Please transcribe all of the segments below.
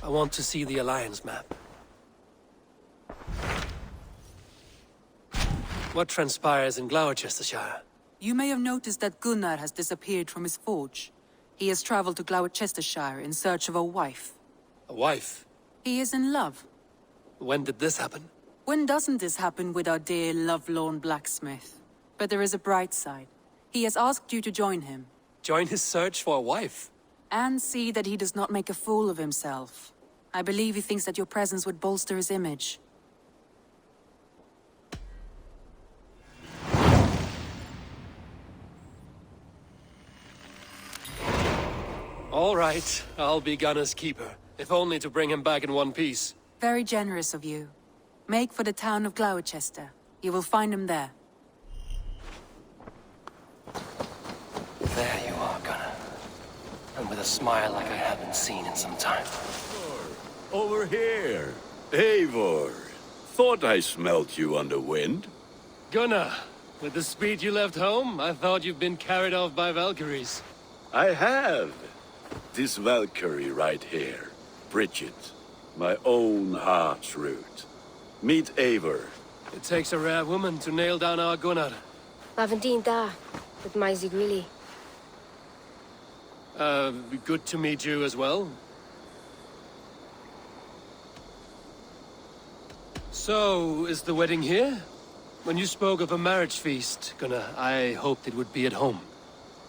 I want to see the Alliance map. What transpires in Gloucestershire? You may have noticed that Gunnar has disappeared from his forge. He has traveled to Gloucestershire in search of a wife. A wife? He is in love. When did this happen? When doesn't this happen with our dear lovelorn blacksmith? But there is a bright side. He has asked you to join him. Join his search for a wife? And see that he does not make a fool of himself. I believe he thinks that your presence would bolster his image. All right, I'll be Gunnar's keeper, if only to bring him back in one piece. Very generous of you. Make for the town of Gloucester. You will find him there. There you are, Gunnar. And with a smile like I haven't seen in some time. Over here. Eivor. Thought I smelt you on the wind. Gunnar, with the speed you left home, I thought you'd been carried off by Valkyries. I have. This Valkyrie right here. Bridget. My own heart's root. Meet Eivor. It takes a rare woman to nail down our Gunnar. Lavendine da, with Maisie Greeley. Good to meet you as well. So, is the wedding here? When you spoke of a marriage feast, Gunnar, I hoped it would be at home.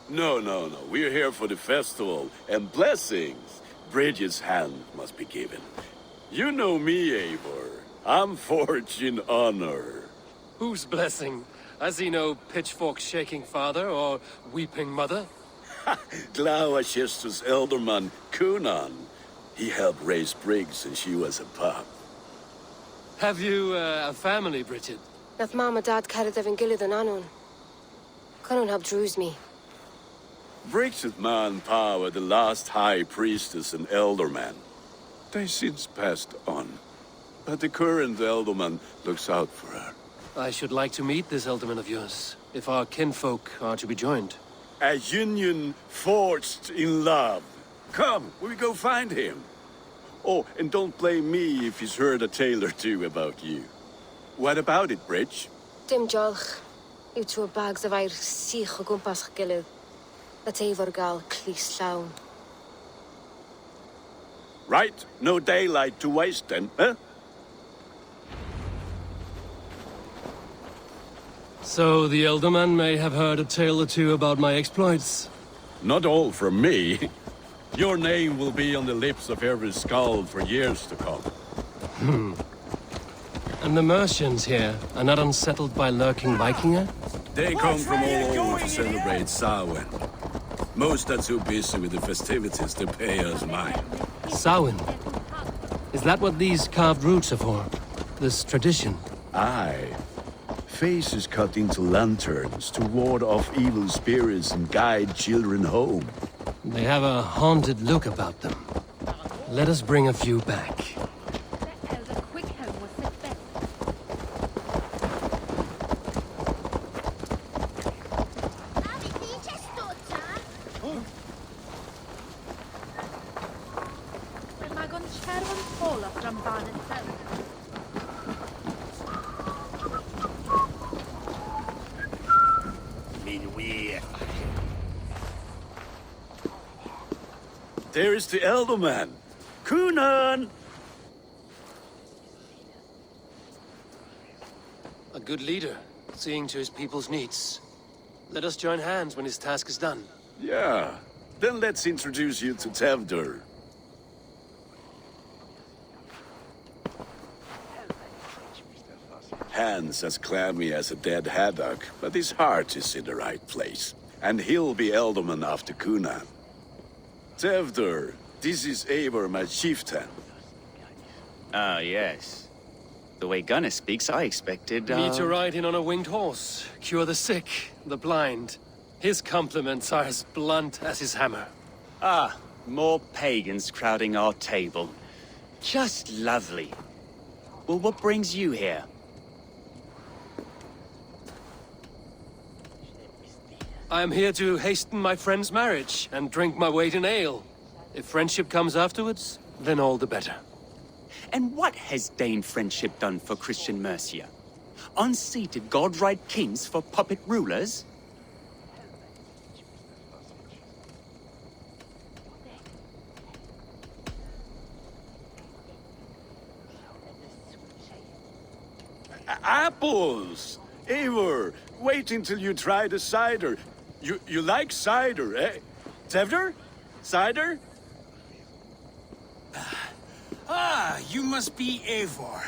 No. We're here for the festival and blessings. Bridget's hand must be given. You know me, Eivor. I'm forged in honor. Whose blessing? I see no pitchfork-shaking father or weeping mother. Gloucester's elderman, Cunan. He helped raise Briggs since she was a pup. Have you a family, Bridget? Nath Mom a Dad carried Evan Gillid and Anon. Conan helped druise me. Briggs' man Pa were the last high priestess and elderman. They since passed on. But the current elderman looks out for her. I should like to meet this elderman of yours, if our kinfolk are to be joined. A union forged in love. Come, we go find him. Oh, and don't blame me if he's heard a tale or two about you. What about it, Bridge? Dim jolch. You two bags of air sich o gwmpas gilydd. Let Eivor gal clis llawn. Right, no daylight to waste then, huh? So the elderman may have heard a tale or two about my exploits. Not all from me. Your name will be on the lips of every skull for years to come. And the merchants here are not unsettled by lurking Vikinger? They come from all over to celebrate Samhain. Most are too busy with the festivities to pay us mind. Samhain? Is that what these carved roots are for? This tradition? Aye. Faces cut into lanterns to ward off evil spirits and guide children home. They have a haunted look about them. Let us bring a few back. There is the elderman. Cunan! A good leader, seeing to his people's needs. Let us join hands when his task is done. Yeah. Then let's introduce you to Tevdur. Hands as clammy as a dead haddock, but his heart is in the right place. And he'll be elderman after Cunan. Tevdur, this is Eivor, my chieftain. Ah, yes. The way Gunnar speaks, I expected, Me to ride in on a winged horse, cure the sick, the blind. His compliments are as blunt as his hammer. Ah, more pagans crowding our table. Just lovely. Well, what brings you here? I am here to hasten my friend's marriage and drink my weight in ale. If friendship comes afterwards, then all the better. And what has Dane friendship done for Christian Mercia? Unseated godright kings for puppet rulers? Apples! Eivor, wait until you try the cider. You like cider, eh? Tevder? Cider? Ah, you must be Eivor.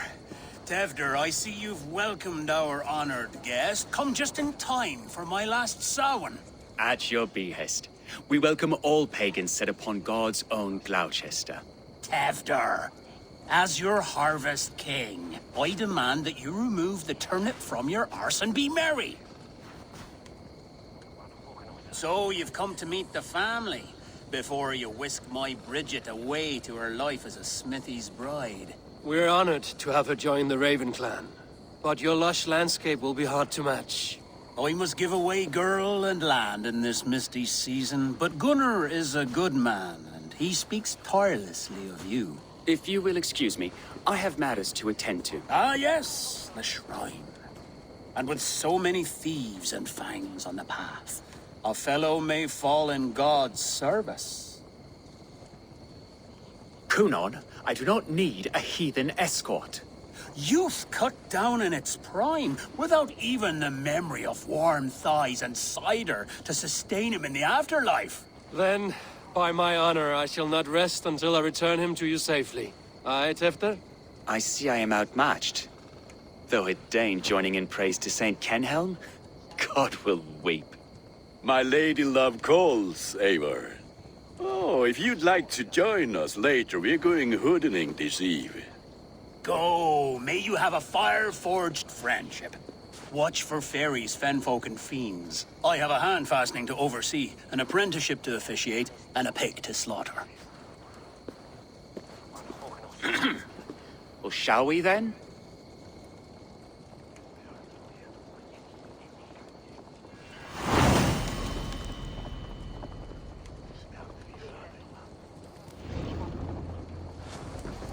Tevder, I see you've welcomed our honored guest. Come just in time for my last Samhain. At your behest. We welcome all pagans set upon God's own Gloucester. Tevder, as your harvest king, I demand that you remove the turnip from your arse and be merry. So you've come to meet the family before you whisk my Bridget away to her life as a smithy's bride. We're honored to have her join the Raven clan, but your lush landscape will be hard to match. I must give away girl and land in this misty season, but Gunnar is a good man, and he speaks tirelessly of you. If you will excuse me, I have matters to attend to. Ah, yes, the shrine. And with so many thieves and fangs on the path, a fellow may fall in God's service. Kunon, I do not need a heathen escort. Youth cut down in its prime, without even the memory of warm thighs and cider to sustain him in the afterlife. Then, by my honor, I shall not rest until I return him to you safely. Aye, Tefter? I see I am outmatched. Though a Dane joining in praise to Saint Kenhelm, God will weep. My lady love calls, Eivor. Oh, if you'd like to join us later, we're going hoodening this eve. Go, may you have a fire-forged friendship. Watch for fairies, fenfolk, and fiends. I have a hand fastening to oversee, an apprenticeship to officiate, and a pig to slaughter. Well, shall we then?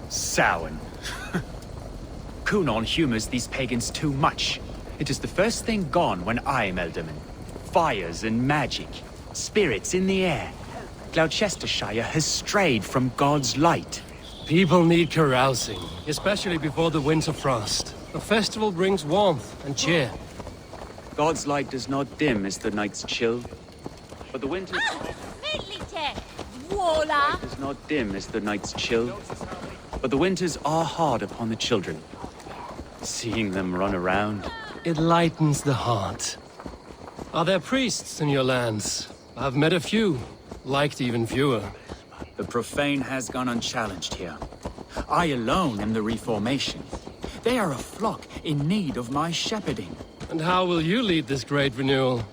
Samhain. Kunon humors these pagans too much. It is the first thing gone when I am Elderman. Fires and magic. Spirits in the air. Gloucestershire has strayed from God's light. People need carousing, especially before the winter frost. A festival brings warmth and cheer. God's light does not dim as the night's chill, but the winter Voila! does not dim as the night's chill, but the winters are hard upon the children. Seeing them run around, It lightens the heart. Are there priests in your lands? I've met a few, liked even fewer. The profane has gone unchallenged here. I alone am the reformation. They are a flock in need of my shepherding. And how will you lead this great renewal?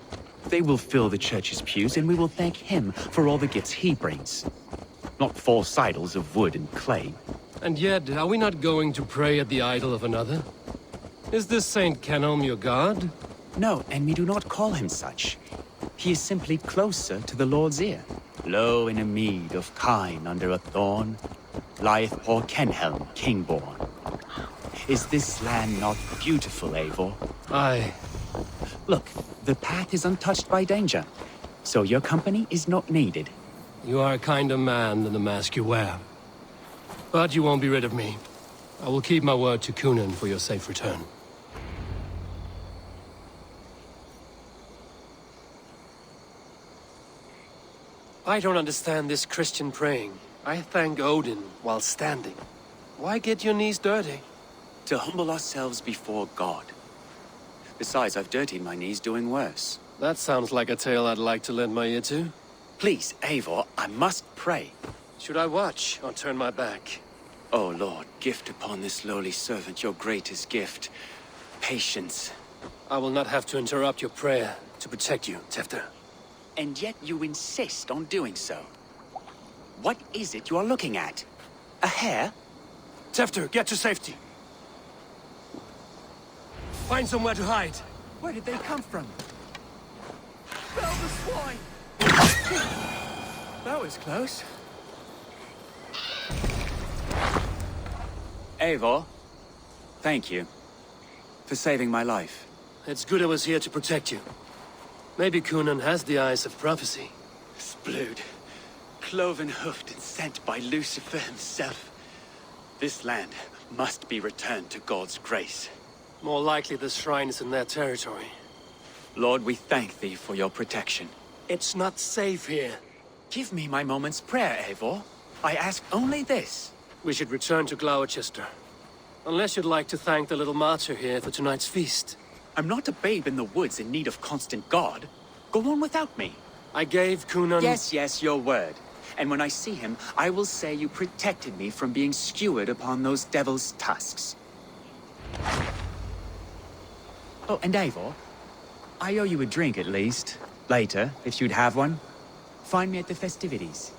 They will fill the church's pews, and we will thank him for all the gifts he brings. Not false idols of wood and clay. And yet, are we not going to pray at the idol of another? Is this Saint Kenelm your god? No, and we do not call him such. He is simply closer to the Lord's ear. Low in a mead of kine under a thorn, lieth poor Kenhelm, king-born. Is this land not beautiful, Eivor? Aye. Look, the path is untouched by danger, so your company is not needed. You are a kinder man than the mask you wear. But you won't be rid of me. I will keep my word to Kunan for your safe return. I don't understand this Christian praying. I thank Odin while standing. Why get your knees dirty? to humble ourselves before God. Besides, I've dirtied my knees doing worse. That sounds like a tale I'd like to lend my ear to. Please, Eivor, I must pray. Should I watch or turn my back? Oh Lord, gift upon this lowly servant your greatest gift. Patience. I will not have to interrupt your prayer to protect you, Tefter. And yet you insist on doing so. What is it you are looking at? A hare? Tefter, get to safety. Find somewhere to hide. Where did they come from? Spell the swine! That was close. Eivor, thank you for saving my life. It's good I was here to protect you. Maybe Cunan has the eyes of prophecy. Splood, cloven-hoofed and sent by Lucifer himself. This land must be returned to God's grace. More likely the shrine is in their territory. Lord, we thank thee for your protection. It's not safe here. Give me my moment's prayer, Eivor. I ask only this. We should return to Gloucester. Unless you'd like to thank the little martyr here for tonight's feast. I'm not a babe in the woods in need of constant guard. Go on without me. I gave Cunan... Yes, your word. And when I see him, I will say you protected me from being skewered upon those devil's tusks. Oh, and Eivor, I owe you a drink at least. Later, if you'd have one. Find me at the festivities.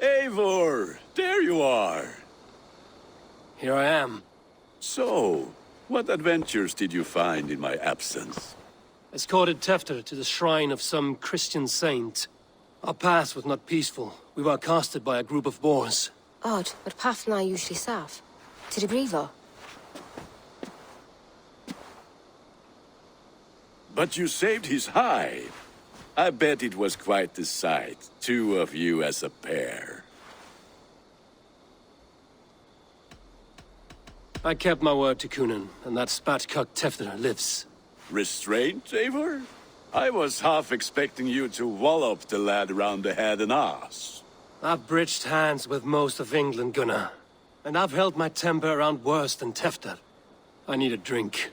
Eivor, there you are. Here I am. So, what adventures did you find in my absence? Escorted Tefter to the shrine of some Christian saint. Our path was not peaceful. We were accosted by a group of boars. Odd, but path na usually safe. To the Grievo. But you saved his hide. I bet it was quite the sight, two of you as a pair. I kept my word to Cunan, and that spatcock Tefter lives. Restraint, Eivor? I was half expecting you to wallop the lad around the head and ass. I've bridged hands with most of England, Gunnar. And I've held my temper around worse than Tefter. I need a drink.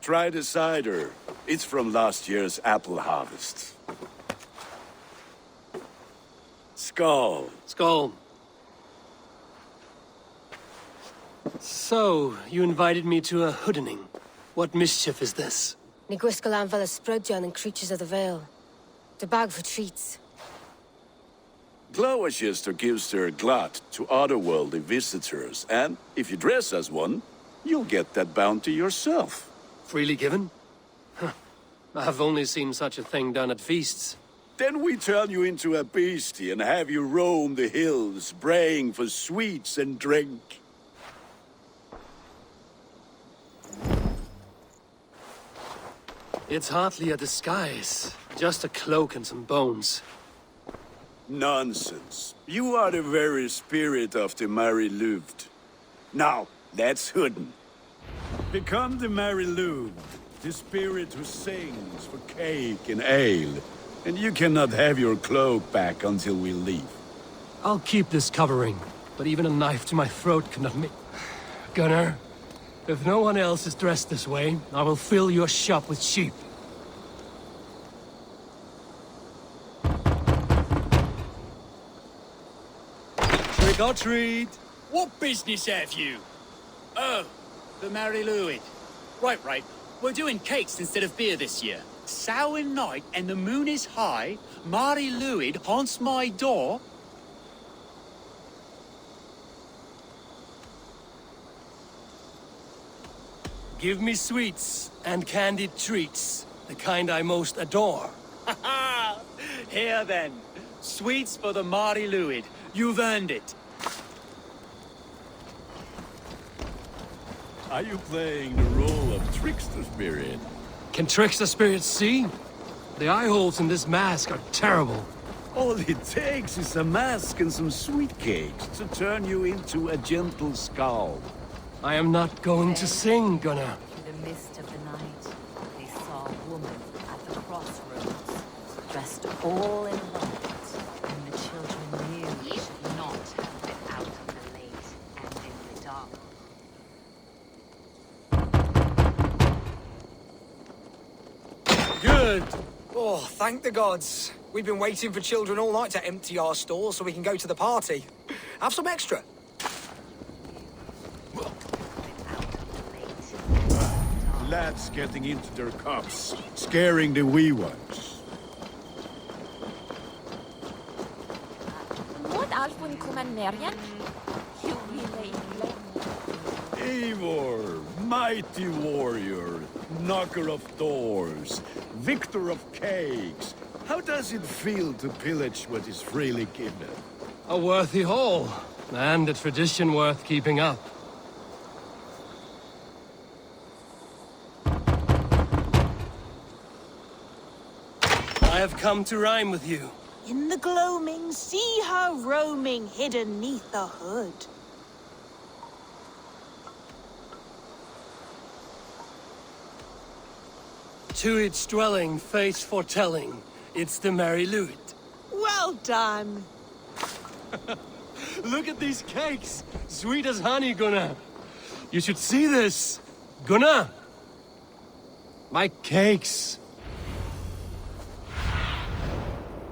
Try the cider. It's from last year's apple harvest. Skull. Skull. So, you invited me to a hoodening. What mischief is this? Ni gwisgalan fel ysbrydion and creatures of the Vale. The bag for treats. Gloucester gives their glut to otherworldly visitors, and if you dress as one, you'll get that bounty yourself. Freely given? Huh. I've only seen such a thing done at feasts. Then we turn you into a beastie and have you roam the hills, braying for sweets and drink. It's hardly a disguise. Just a cloak and some bones. Nonsense. You are the very spirit of the Mary Louved. Now, that's Hooden. Become the Mary Louved, the spirit who sings for cake and ale. And you cannot have your cloak back until we leave. I'll keep this covering, but even a knife to my throat cannot make... Gunnar, if no one else is dressed this way, I will fill your shop with sheep. Trick or treat! What business have you? Oh, the Mary Louis. Right. We're doing cakes instead of beer this year. Samhain night and the moon is high. Mary Louis haunts my door. Give me sweets and candied treats, the kind I most adore. Here then. Sweets for the Mary Louis. You've earned it. Are you playing the role of trickster spirit? Can trickster spirits see? The eye holes in this mask are terrible. All it takes is a mask and some sweet cakes to turn you into a gentle skull. I am not going to sing, Gunnar. In the mist of the night, they saw a woman at the crossroads, dressed all involved, and the children knew they should not have been out in the late and in the dark. Good. Oh, thank the gods. We've been waiting for children all night to empty our stores so we can go to the party. Have some extra. Lads getting into their cups, scaring the wee ones. What Alfun kuman Marian? Eivor, mighty warrior, knocker of doors, victor of cakes. How does it feel to pillage what is freely given? A worthy haul, and a tradition worth keeping up. I have come to rhyme with you. In the gloaming, see her roaming hidden neath the hood. To its dwelling, face foretelling, it's the Mary Louis. Well done. Look at these cakes! Sweet as honey, Gunnar! You should see this! Gunnar! My cakes!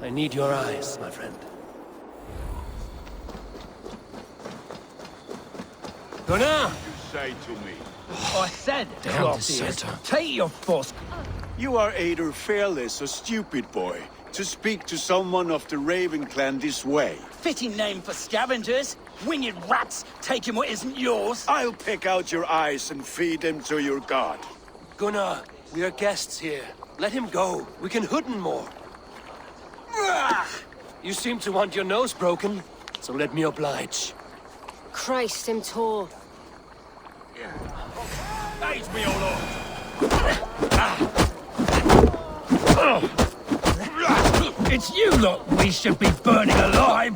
I need your eyes, my friend. Gunnar! You say to me, I said, Damn deserter. take your force. you are either fearless or stupid, boy, to speak to someone of the Raven clan this way. Fitting name for scavengers. Winged rats taking what isn't yours. I'll pick out your eyes and feed them to your god. Gunnar, we are guests here. Let him go. We can hood him more. You seem to want your nose broken, so let me oblige. Christ, him tall. Aid me, O Lord! It's you lot we should be burning alive.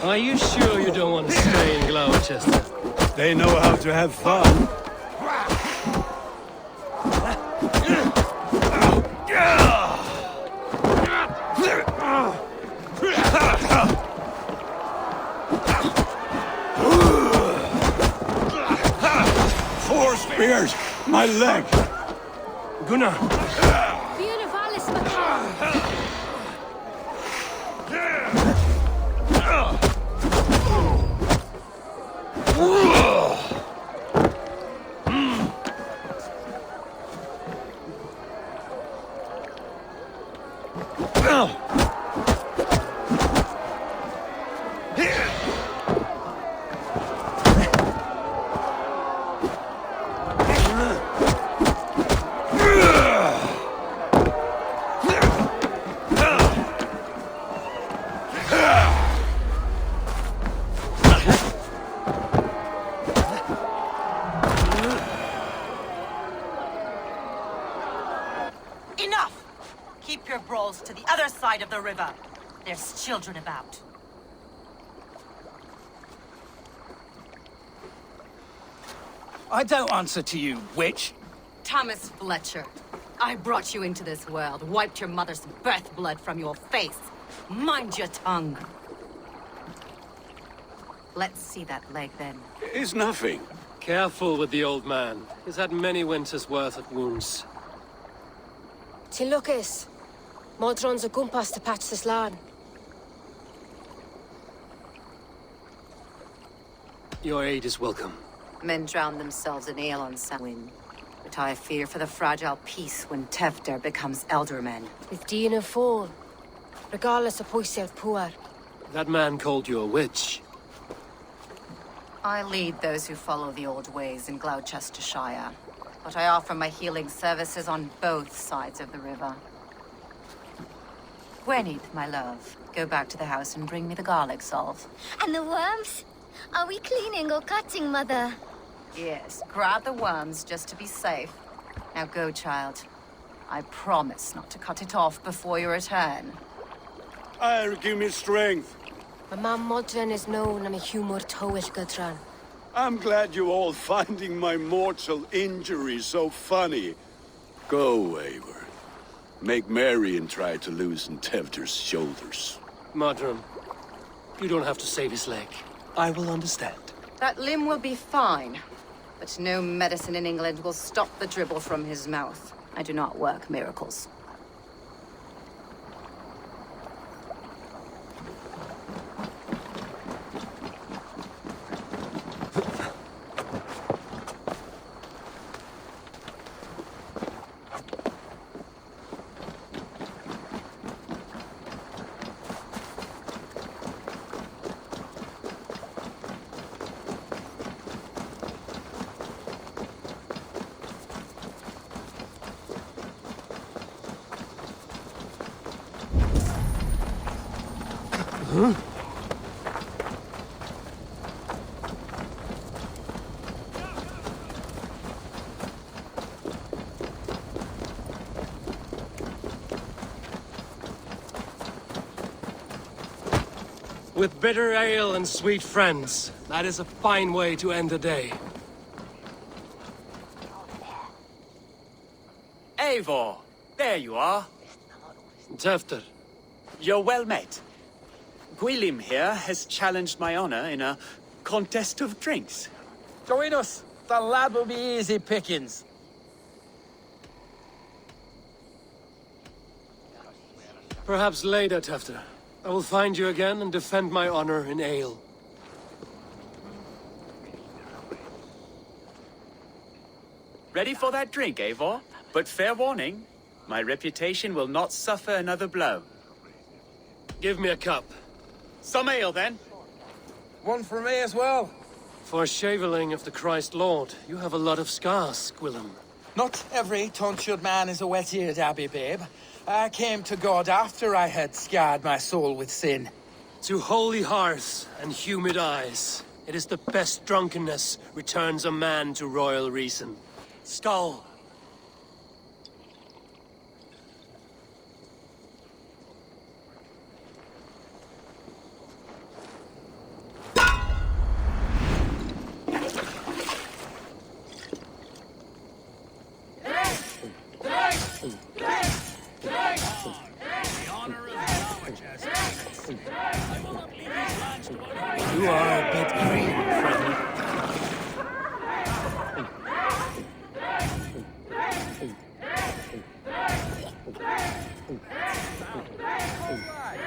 Are you sure you don't want to stay in Gloucester? They know how to have fun. Four spears! My leg! Gunnar! Enough! Keep your brawls to the other side of the river. There's children about. I don't answer to you, witch. Thomas Fletcher, I brought you into this world, wiped your mother's birth blood from your face. Mind your tongue. Let's see that leg then. It's nothing. Careful with the old man. He's had many winters' worth of wounds. Till Lucas. Modron's a gumpas to patch this land. Your aid is welcome. Men drown themselves in ale on Samhain. But I fear for the fragile peace when Tevder becomes eldermen. With Dean and fall. Regardless of Poisel Puar. That man called you a witch. I lead those who follow the old ways in Gloucestershire. But I offer my healing services on both sides of the river. Gweneth, my love, go back to the house and bring me the garlic salve. And the worms? Are we cleaning or cutting, Mother? Yes, grab the worms just to be safe. Now go, child. I promise not to cut it off before your return. I'll give me strength. My mam Modron is known am a humor towish Gudran. I'm glad you all finding my mortal injury so funny. Go, Eivor. Make merry and try to loosen Tevder's shoulders. Modron, you don't have to save his leg. I will understand. That limb will be fine, but no medicine in England will stop the dribble from his mouth. I do not work miracles. With bitter ale and sweet friends, that is a fine way to end the day. Eivor, there you are. Tefter. You're well met. Gwilym here has challenged my honor in a contest of drinks. Join us. The lad will be easy pickings. Perhaps later, Tefter. I will find you again and defend my honor in ale. Ready for that drink, Eivor? But fair warning, my reputation will not suffer another blow. Give me a cup. Some ale, then. One for me as well. For shaveling of the Christ Lord, you have a lot of scars, Gwilym. Not every tonsured man is a wet-eared abbey, babe. I came to God after I had scarred my soul with sin. To holy hearts and humid eyes, it is the best drunkenness returns a man to royal reason. Skull. You are a bit green, friend.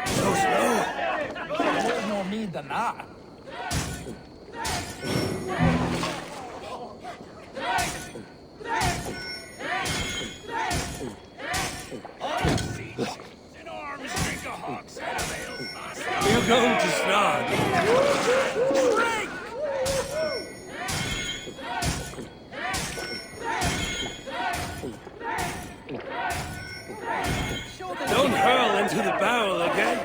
So slow. There's no need than that. You're going to start. Don't hurl into the barrel again.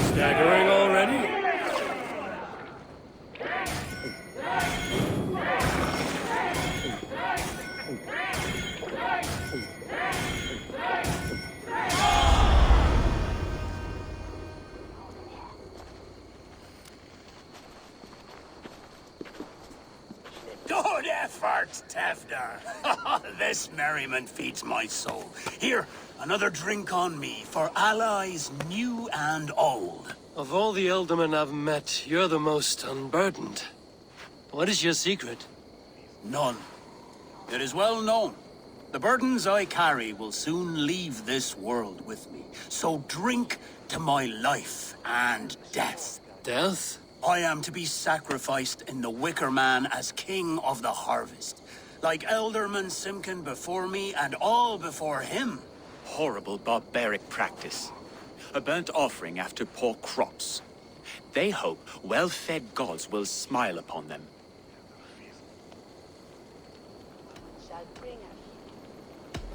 Staggering already? Good effort, Tevder. This merriment feeds my soul. Here, another drink on me for allies new and old. Of all the Ealdormen I've met, you're the most unburdened. What is your secret? None. It is well known. The burdens I carry will soon leave this world with me. So drink to my life and death. Death? I am to be sacrificed in the Wicker Man as king of the harvest. Like Elderman Simkin before me and all before him. Horrible barbaric practice. A burnt offering after poor crops. They hope well-fed gods will smile upon them.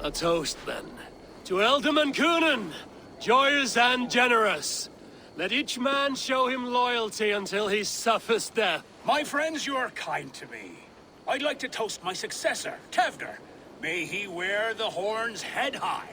A toast, then. To Ealdorman Coonan, joyous and generous. Let each man show him loyalty until he suffers death. My friends, you are kind to me. I'd like to toast my successor, Tevder. May he wear the horns head high.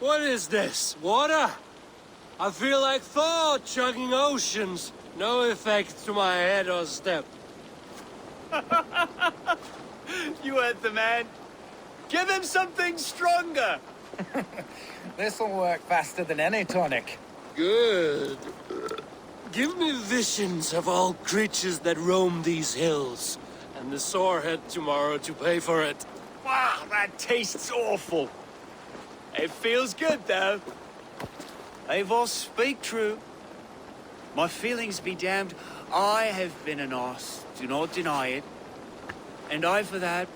What is this? Water? I feel like Thor chugging oceans. No effect to my head or step. You heard the man. Give him something stronger. This'll work faster than any tonic. Good. Give me visions of all creatures that roam these hills, and the sorehead tomorrow to pay for it. Wow, that tastes awful. It feels good, though. Eivor, speak true. My feelings be damned. I have been an ass, do not deny it. And I, for that,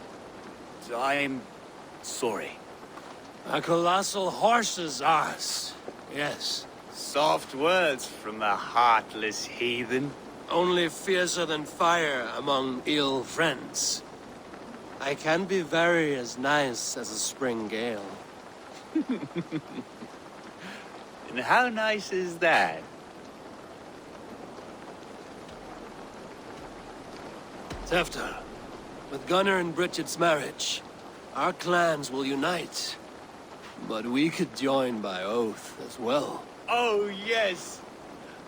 I am sorry. A colossal horse's ass. Yes. Soft words from the heartless heathen. Only fiercer than fire among ill friends. I can be very as nice as a spring gale. And how nice is that? Tefter, with Gunnar and Bridget's marriage, our clans will unite. But we could join by oath as well. Oh, yes.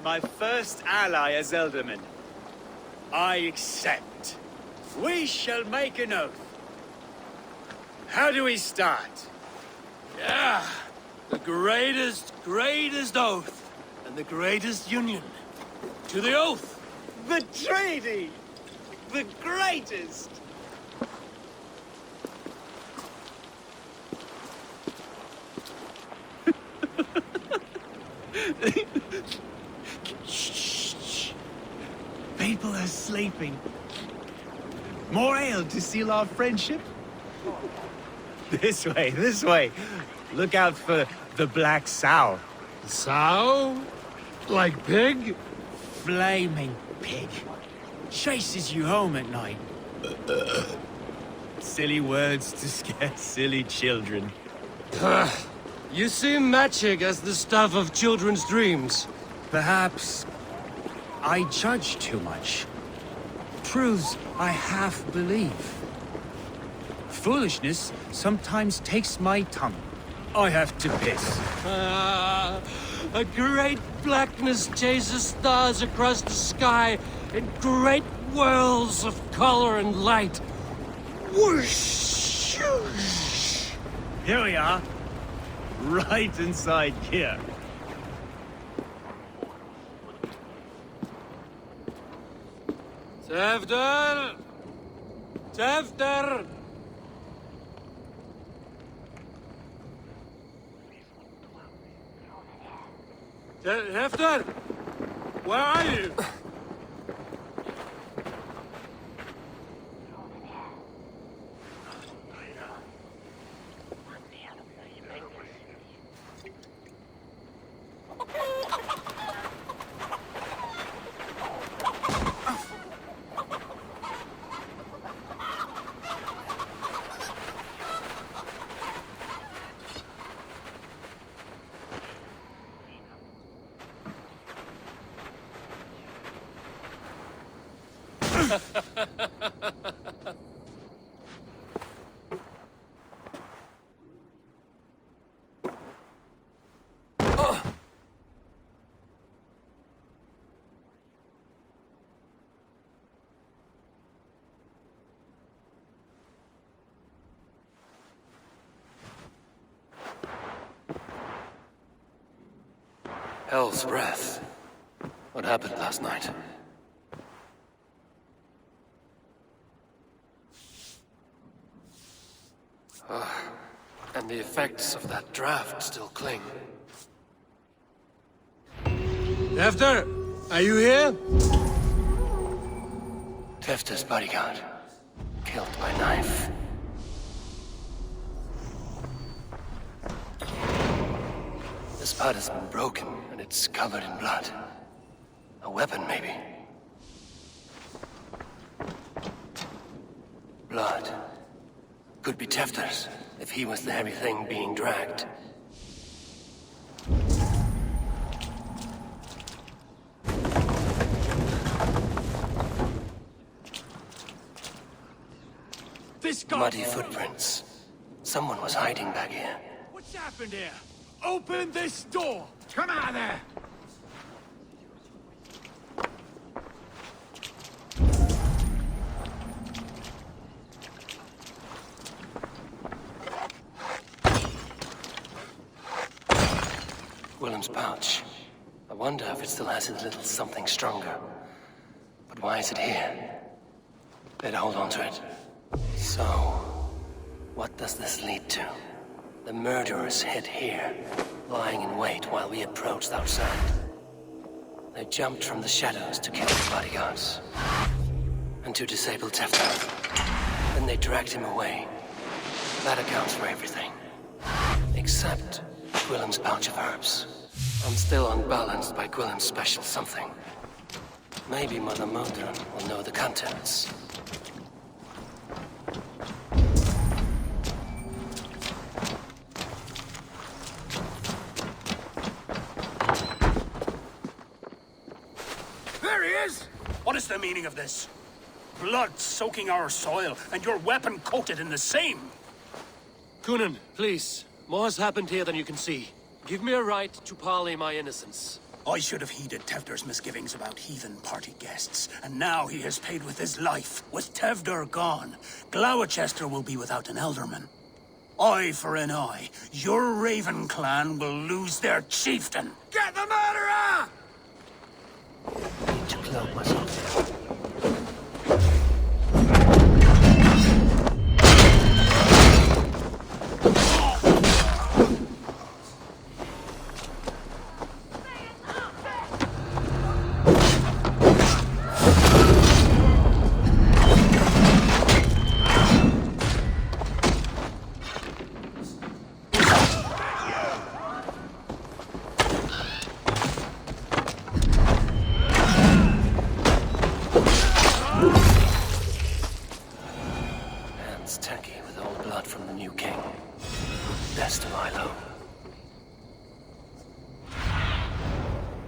My first ally as Elderman. I accept. We shall make an oath. How do we start? Yeah, the greatest oath, and the greatest union. To the oath! The treaty! The greatest! Shh. People are sleeping. More ale to seal our friendship? This way. Look out for the black sow. Sow? Like pig? Flaming pig. Chases you home at night. Silly words to scare silly children. You see magic as the stuff of children's dreams. Perhaps I judge too much. Truths I half believe. Foolishness sometimes takes my tongue. I have to piss. A great blackness chases stars across the sky in great whirls of color and light. Whoosh! Here we are. Right inside here. Tefter! Tefter! Tefter! Where are you? Hell's breath. What happened last night? And the effects of that draft still cling. Tefter, are you here? Tefter's bodyguard. Killed by knife. The spot has been broken, and it's covered in blood. A weapon, maybe. Blood. Could be Tefter's, if he was the heavy thing being dragged. This guy... Muddy footprints. Someone was hiding back here. What's happened here? Open this door! Come out of there! Willem's pouch. I wonder if it still has a little something stronger. But why is it here? Better hold on to it. So, what does this lead to? The murderers hid here, lying in wait while we approached outside. They jumped from the shadows to kill the bodyguards. And to disable Tefter. Then they dragged him away. That accounts for everything. Except Gwillem's pouch of herbs. I'm still unbalanced by Gwillem's special something. Maybe Mother Modron will know the contents. There he is! What is the meaning of this? Blood soaking our soil, and your weapon coated in the same! Coonan, please. More has happened here than you can see. Give me a right to parley my innocence. I should have heeded Tevder's misgivings about heathen party guests, and now he has paid with his life. With Tevder gone, Gloucester will be without an elderman. Eye for an eye, your Raven clan will lose their chieftain. Get the murderer! I need to cloak myself.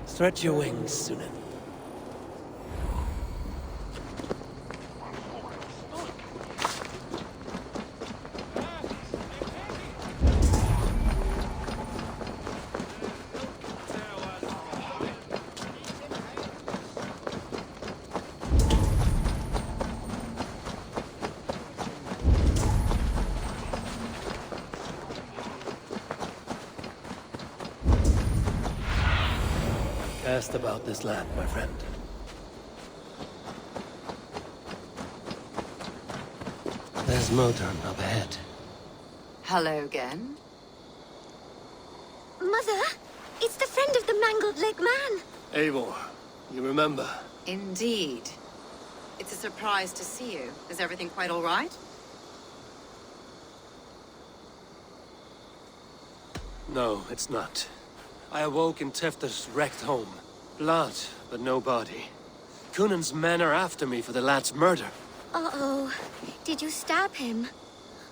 Stretch your wings, Sunan. Cast about this land, my friend. There's Modron up ahead. Hello again. Mother, it's the friend of the mangled leg man. Eivor, you remember? Indeed. It's a surprise to see you. Is everything quite all right? No, it's not. I awoke in Tefter's wrecked home. Blood, but no body. Coonan's men are after me for the lad's murder. Uh-oh. Did you stab him?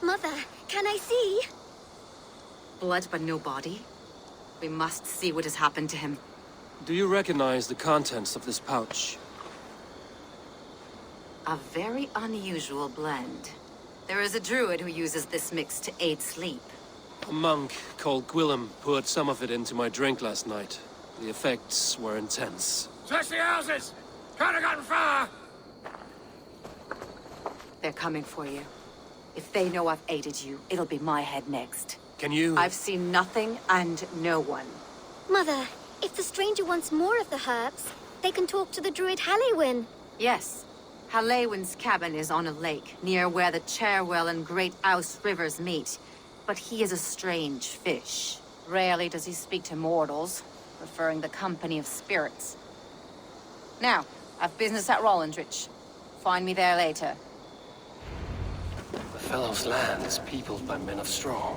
Mother, can I see? Blood but no body? We must see what has happened to him. Do you recognize the contents of this pouch? A very unusual blend. There is a druid who uses this mix to aid sleep. A monk called Gwillem poured some of it into my drink last night. The effects were intense. Search the houses! Can't have gotten far! They're coming for you. If they know I've aided you, it'll be my head next. Can you... I've seen nothing and no one. Mother, if the stranger wants more of the herbs, they can talk to the druid Halewyn. Yes. Halewyn's cabin is on a lake, near where the Cherwell and Great Ouse rivers meet. But he is a strange fish. Rarely does he speak to mortals, preferring the company of spirits. Now, I've business at Rollindrich. Find me there later. The fellow's land is peopled by men of straw.